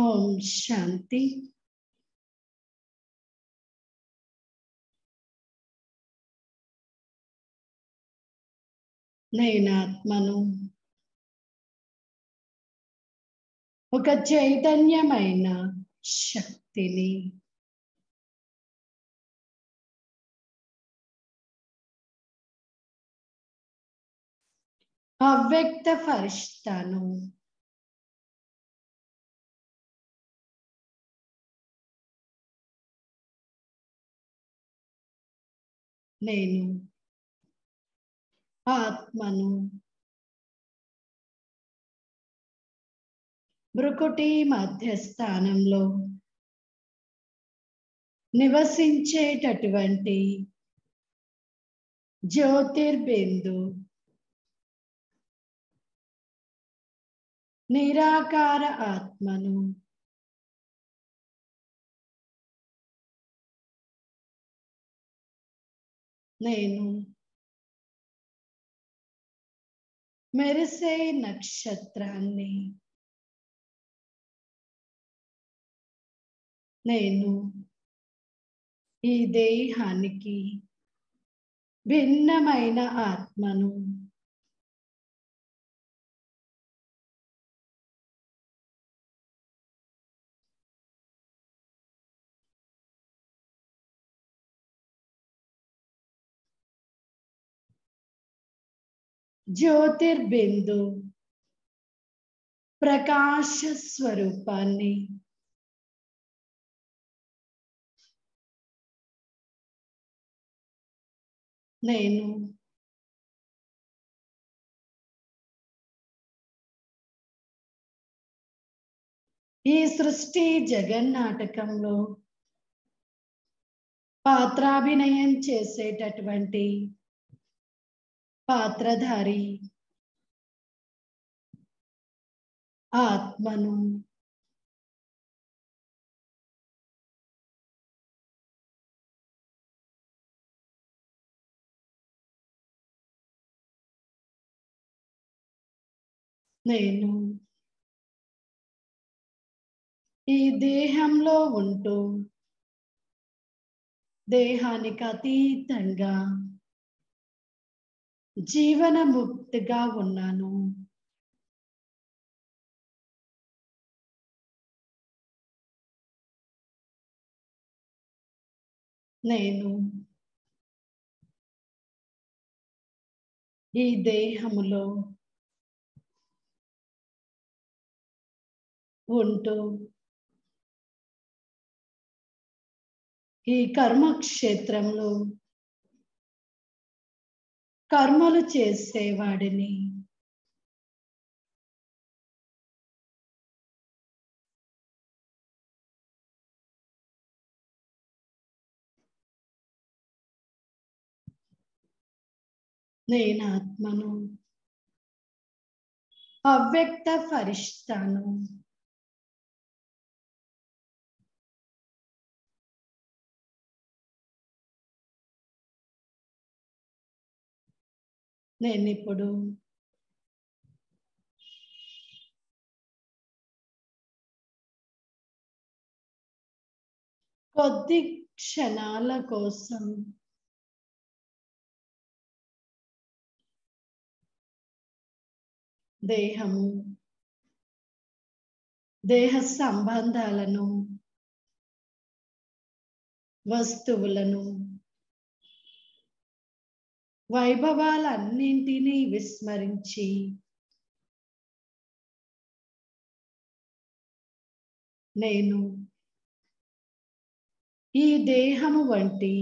ఓం శాంతి. నేనాత్మను, ఒక చైతన్యమైన శక్తిని. అవ్యక్త ఫరిష్తాను. నేను ఆత్మను. భృకుటి మధ్యస్థానంలో నివసించేటటువంటి జ్యోతిర్బిందు నిరాకార ఆత్మను. నేను మెరిసే నక్షత్రాన్ని. నేను ఈ దేహానికి భిన్నమైన ఆత్మను. జ్యోతిర్బిందు ప్రకాశ స్వరూపాన్ని. నేను ఈ సృష్టి జగన్నాటకంలో పాత్రాభినయం చేసేటటువంటి పాత్రధారి ఆత్మను. నేను ఈ దేహంలో ఉంటూ దేహానికి అతీతంగా జీవనముక్తిగా ఉన్నాను. నేను ఈ దేహములో ఉంటూ ఈ కర్మక్షేత్రంలో కర్మలు చేసేవాడిని. నేను ఆత్మను, అవ్యక్త ఫరిష్తాను. నేను ఇప్పుడు కొద్ది క్షణాల కోసం దేహము, దేహ సంబంధాలను, వస్తువులను, వైభవాలన్నింటినీ విస్మరించి నేను ఈ దేహము వంటి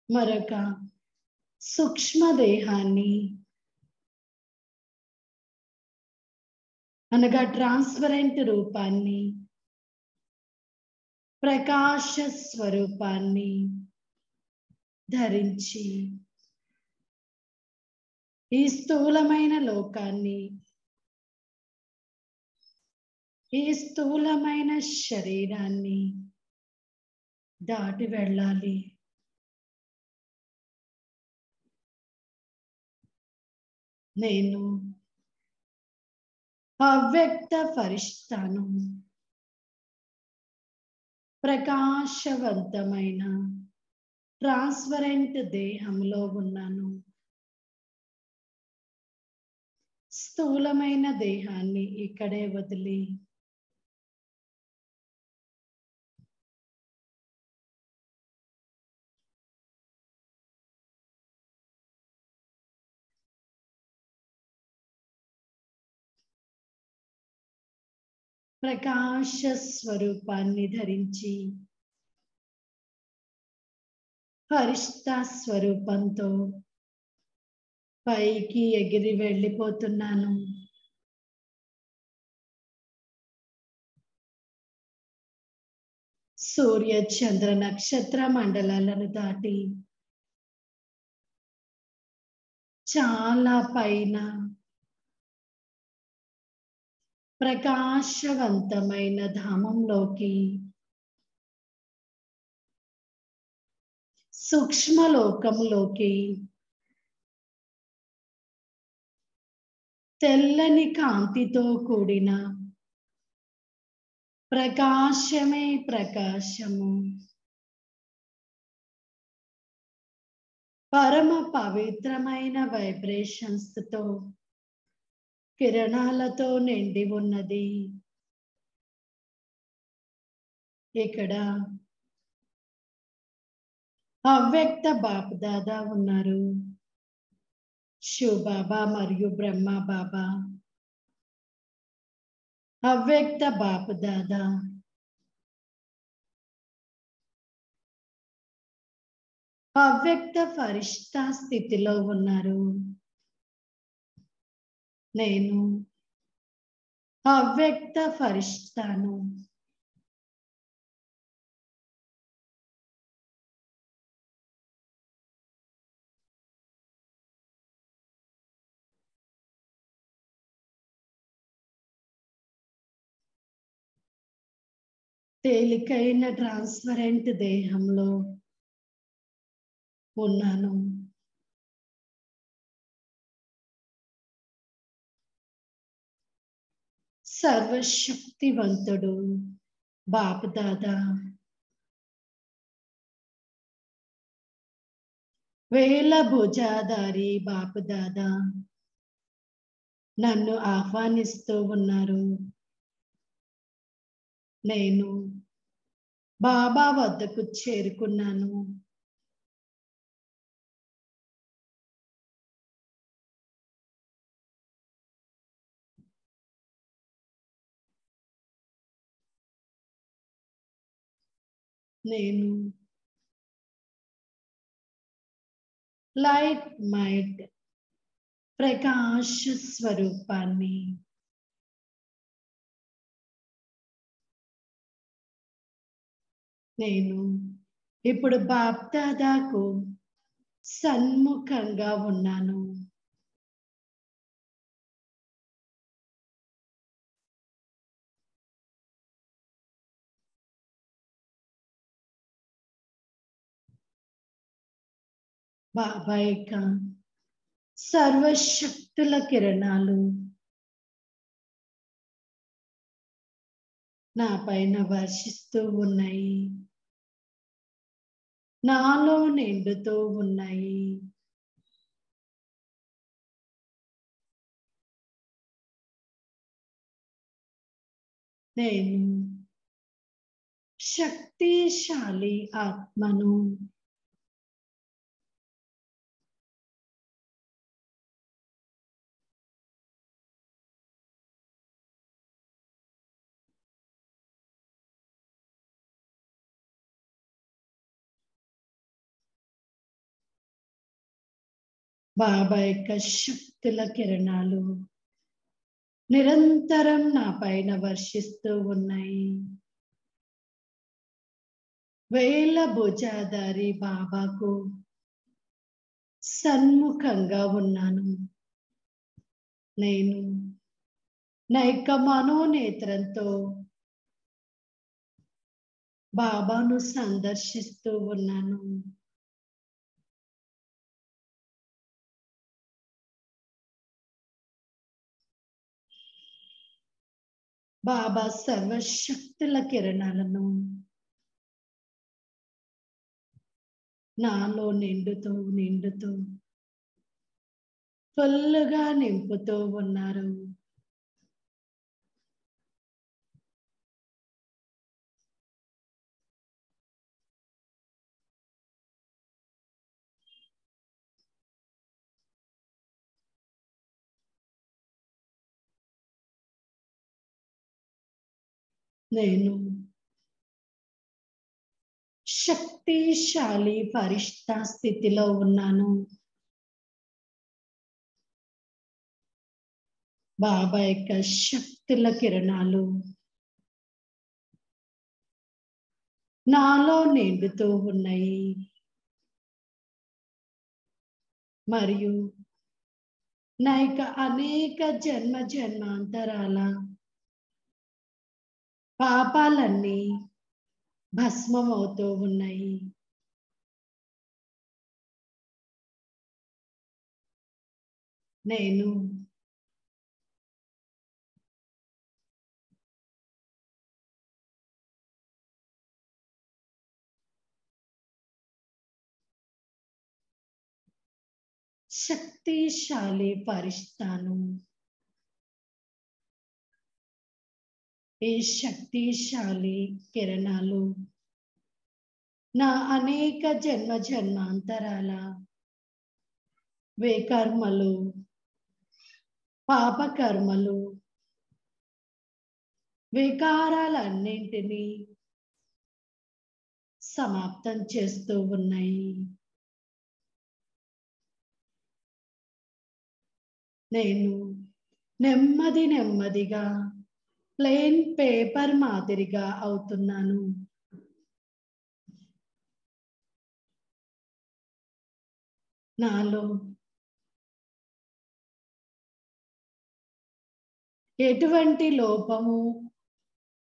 మరొక సూక్ష్మదేహాన్ని, అనగా ట్రాన్స్పరెంట్ రూపాన్ని, ప్రకాశ స్వరూపాన్ని ధరించి ఈ స్థూలమైన లోకాన్ని, ఈ స్థూలమైన శరీరాన్ని దాటి వెళ్ళాలి. నేను అవ్యక్త ఫరిష్తాను, ప్రకాశవంతమైన ట్రాన్స్పరెంట్ దేహంలో ఉన్నాను. స్థూలమైన దేహాన్ని ఇక్కడే వదిలి ప్రకాశ స్వరూపాన్ని ధరించి ఫరిష్తా స్వరూపంతో పైకి ఎగిరి వెళ్ళిపోతున్నాను. సూర్య చంద్ర నక్షత్ర మండలాలను దాటి చాలా పైన ప్రకాశవంతమైన ధామంలోకి, సూక్ష్మలోకంలోకి, తెల్లని కాంతితో కూడిన ప్రకాశమే ప్రకాశము, పరమ పవిత్రమైన వైబ్రేషన్స్ తో, కిరణాలతో నిండి ఉన్నది. ఇక్కడ అవ్యక్త బాప్ దాదా ఉన్నారు. శివ్ బాబా మరియు బ్రహ్మ బాబా. అవ్యక్త బాప్ దాదా అవ్యక్త ఫరిష్తా స్థితిలో ఉన్నారు. నేను అవ్యక్త ఫరిష్తాను. తేలికైన ట్రాన్స్పరెంట్ దేహంలో ఉన్నాను. సర్వశక్తివంతుడు బాప్ దాదా వేల భుజాధారి బాప్ దాదా నన్ను ఆహ్వానిస్తూ ఉన్నారు. నేను బాబా వద్దకు చేరుకున్నాను. నేను లైట్ మైట్ ప్రకాశ స్వరూపాన్ని, నేను ఇప్పుడు బాప్ దాదాకు సన్ముఖంగా ఉన్నాను. బాబా యొక్క సర్వశక్తుల కిరణాలు నా పైన వర్షిస్తూ ఉన్నాయి, నాలో నిండుతూ ఉన్నాయి. నేను శక్తిశాలి ఆత్మను. బాబా యొక్క శక్తుల కిరణాలు నిరంతరం నా పైన వర్షిస్తూ ఉన్నాయి. వేల భుజాధారి బాబాకు సన్ముఖంగా ఉన్నాను. నేను నా యొక్క మనోనేత్రంతో బాబాను సందర్శిస్తూ ఉన్నాను. బాబా సర్వశక్తుల కిరణాలను నాలో నిండుతూ నిండుతూ ఫుల్లుగా నింపుతూ ఉన్నారు. నేను శక్తిశాలి ఫరిష్తా స్థితిలో ఉన్నాను. బాబా యొక్క శక్తుల కిరణాలు నాలో నిండుతూ ఉన్నాయి. మరియు నా యొక్క అనేక జన్మ జన్మాంతరాల పాపాలన్నీ భస్మమవుతూ ఉన్నాయి. నేను శక్తిశాలి ఫరిష్తాను. ఈ శక్తిశాలి కిరణాలు నా అనేక జన్మ జన్మాంతరాల వికర్మలు, పాపకర్మలు, వికారాలన్నింటినీ సమాప్తం చేస్తూ ఉన్నాయి. నేను నెమ్మది నెమ్మదిగా ప్లెయిన్ పేపర్ మాదిరిగా అవుతున్నాను. నాలో ఎటువంటి లోపము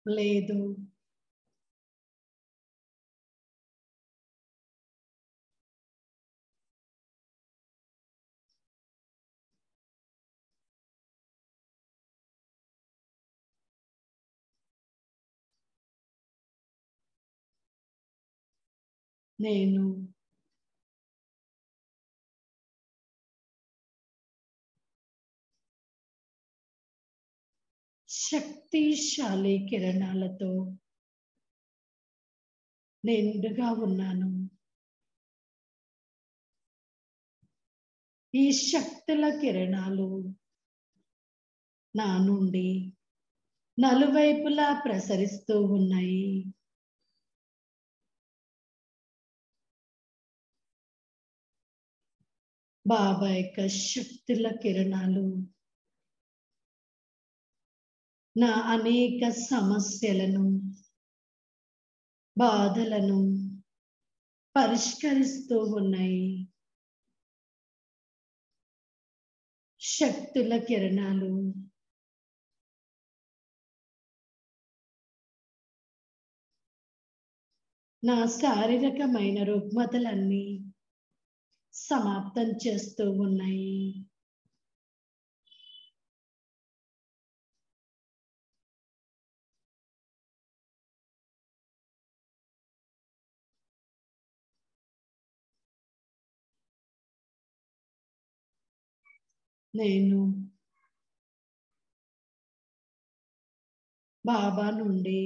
లేదు. నేను శక్తిశాలి కిరణాలతో నిండుగా ఉన్నాను. ఈ శక్తుల కిరణాలు నా నుండి నలువైపులా ప్రసరిస్తూ ఉన్నాయి. బాబా యొక్క శక్తుల కిరణాలు నా అనేక సమస్యలను, బాధలను పరిష్కరిస్తూ ఉన్నాయి. శక్తుల కిరణాలు నా శారీరకమైన రుగ్మతలన్నీ సమాప్తం చేస్తూ ఉన్నాయి. నేను బాబా నుండి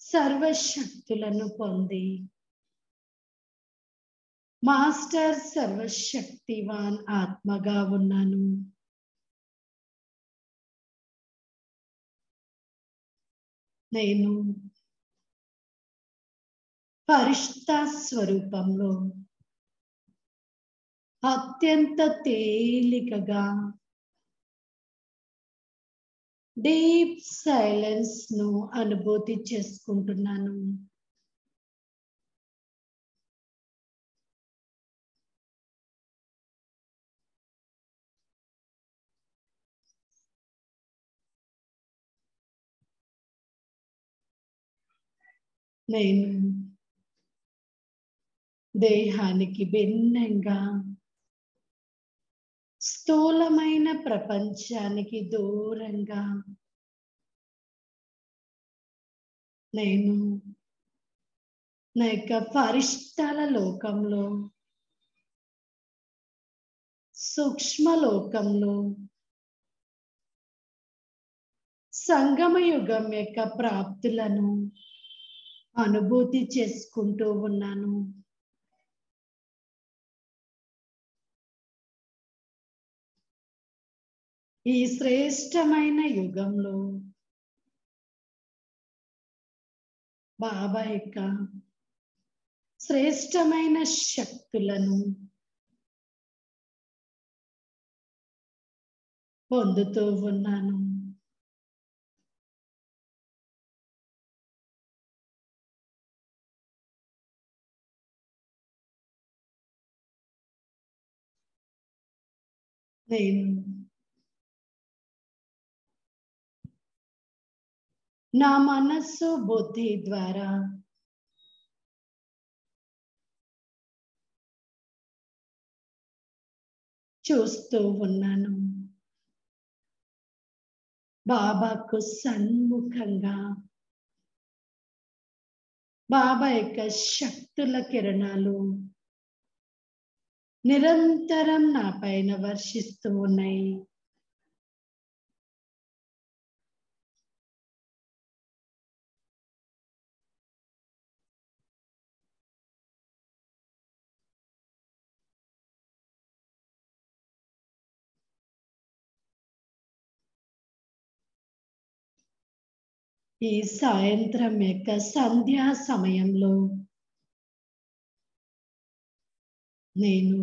సర్వశక్తులను పొంది మాస్టర్ సర్వశక్తివాన్ ఆత్మగా ఉన్నాను. నేను ఫరిష్తా స్వరూపంలో అత్యంత తేలికగా డీప్ సైలెన్స్ ను అనుభూతి చేసుకుంటున్నాను. నేను దేహానికి భిన్నంగా స్థూలమైన ప్రపంచానికి దూరంగా నేను నా యొక్క పరిష్టాల లోకంలో, సూక్ష్మ లోకంలో, సంగమ యుగం యొక్క ప్రాప్తులను అనుభూతి చేసుకుంటూ ఉన్నాను. ఈ శ్రేష్టమైన యుగంలో బాబా యొక్క శ్రేష్టమైన శక్తులను పొందుతూ ఉన్నాను. నేను నా మనస్సు బుద్ధి ద్వారా చూస్తూ ఉన్నాను. బాబాకు సన్ముఖంగా బాబా యొక్క శక్తుల కిరణాలు నిరంతరం నా పైన వర్షిస్తూ ఉన్నాయి. ఈ సాయంత్రం యొక్క సంధ్యా సమయంలో నేను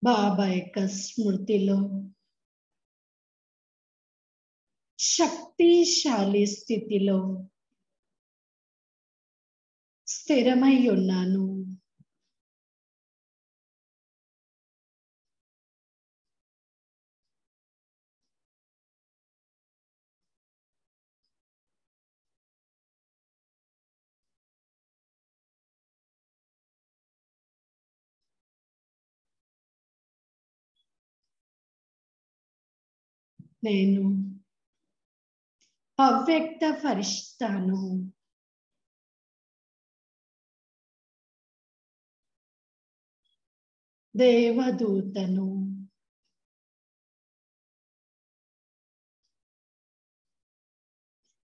బాబా యొక్క స్మృతిలో శక్తిశాలి స్థితిలో స్థిరమై ఉన్నాను. నేను అవ్యక్త ఫరిష్తాను. దేవదూతను.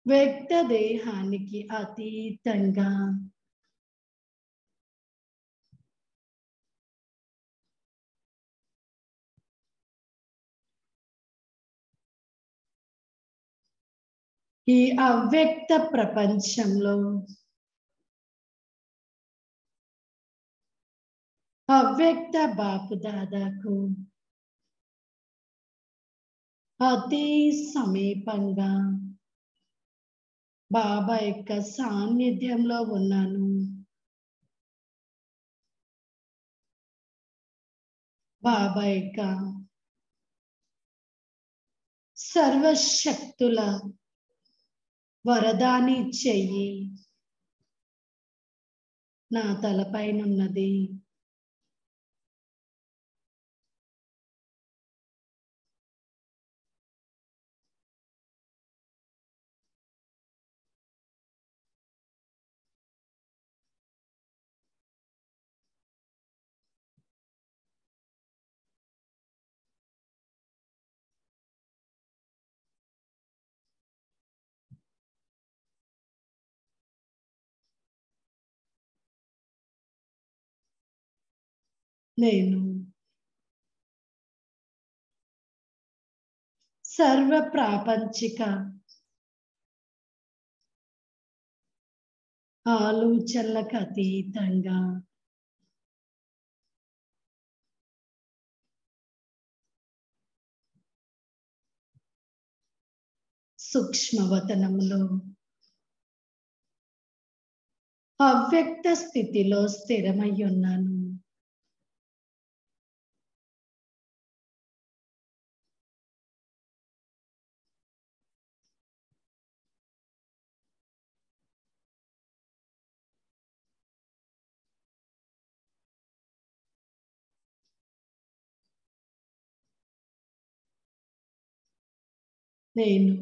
వ్యక్త దేహానికి అతీతంగా ఈ అవ్యక్త ప్రపంచంలో అవ్యక్త బాపుదాదాకు అతి సమీపంగా బాబా యొక్క సాన్నిధ్యంలో ఉన్నాను. బాబా యొక్క సర్వశక్తుల వరదాని చెయ్యి నా తలపైనున్నది. నేను సర్వ ప్రాపంచిక ఆలోచనలకు అతీతంగా సూక్ష్మవతనంలో అవ్యక్త స్థితిలో స్థిరమై ఉన్నాను. నేను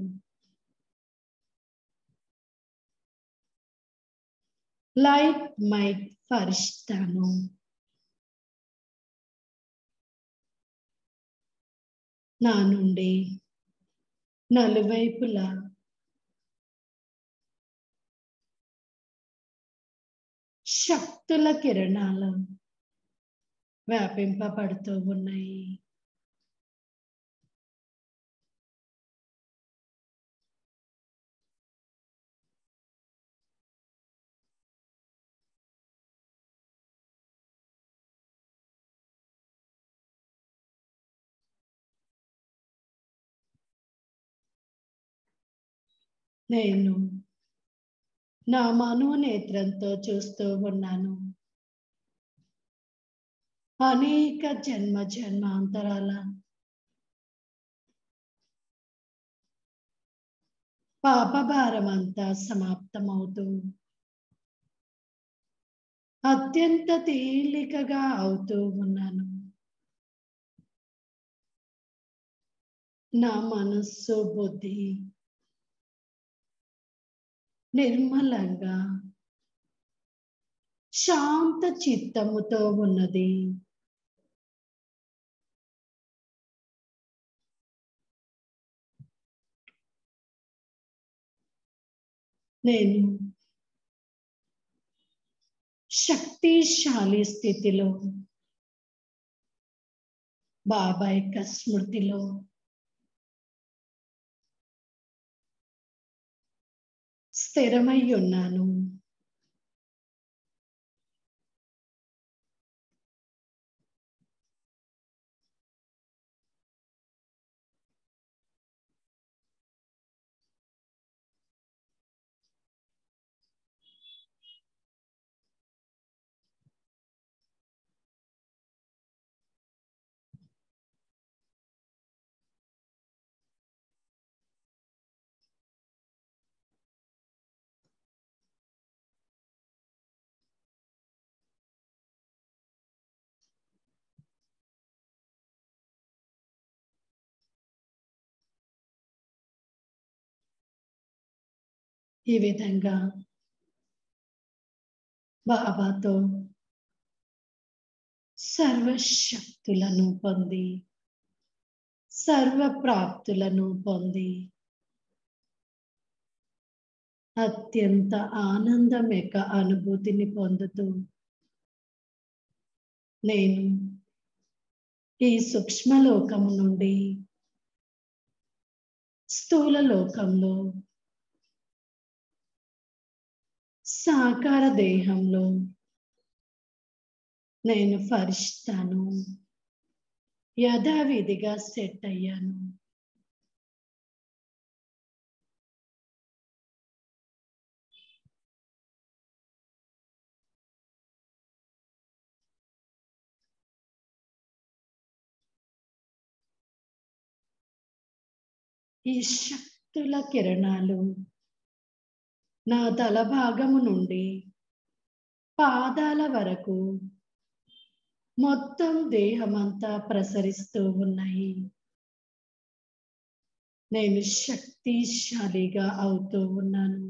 లైట్ మైట్ ఫరిష్తాను. నా నుండి నలువైపులా శక్తుల కిరణాలు వ్యాపింపబడుతూ ఉన్నాయి. నేను నా మనోనేత్రంతో చూస్తూ ఉన్నాను. అనేక జన్మ జన్మాంతరాల పాపభారమంతా సమాప్తమవుతూ అత్యంత తేలికగా అవుతూ ఉన్నాను. నా మనస్సు బుద్ధి నిర్మలంగా శాంత చిత్తముతో ఉన్నది. నేను శక్తిశాలి స్థితిలో బాబా యొక్క స్మృతిలో స్థిరమై ఉన్నాను. ఈ విధంగా బాబాతో సర్వశక్తులను పొంది సర్వప్రాప్తులను పొంది అత్యంత ఆనందం యొక్క అనుభూతిని పొందుతూ నేను ఈ సూక్ష్మలోకము నుండి స్థూల లోకంలో సాకార దేహంలో నేను ఫరిష్తాను యథావిధిగా సెట్ అయ్యాను. ఈ శక్తుల కిరణాలు నా తల భాగము నుండి పాదాల వరకు మొత్తం దేహమంతా ప్రసరిస్తూ ఉన్నాయి. నేను శక్తిశాలిగా అవుతూ ఉన్నాను.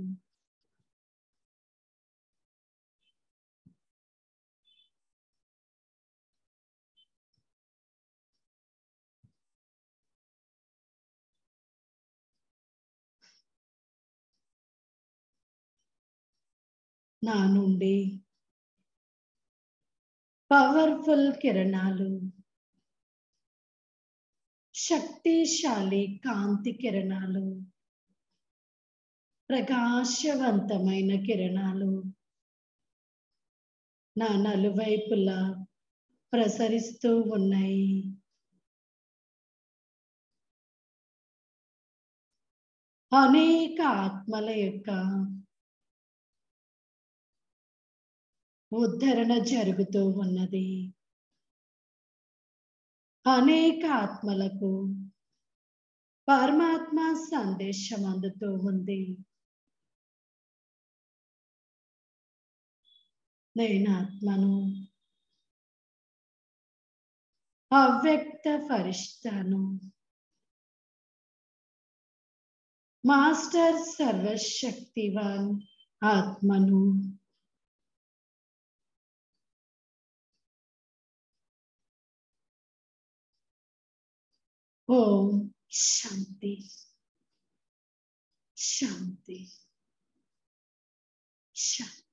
నా నుండి పవర్ఫుల్ కిరణాలు శక్తిశాలి కాంతి కిరణాలు ప్రకాశవంతమైన కిరణాలు నా నలువైపులా ప్రసరిస్తూ ఉన్నాయి. అనేక ఆత్మల యొక్క ఉద్ధరణ జరుగుతూ ఉన్నది. అనేక ఆత్మలకు పరమాత్మ సందేశం అందుతూ ఉంది. నేను ఆత్మను అవ్యక్త ఫరిష్తాను. మాస్టర్ సర్వశక్తివాన్ ఆత్మను ओम शांति शांति शांति।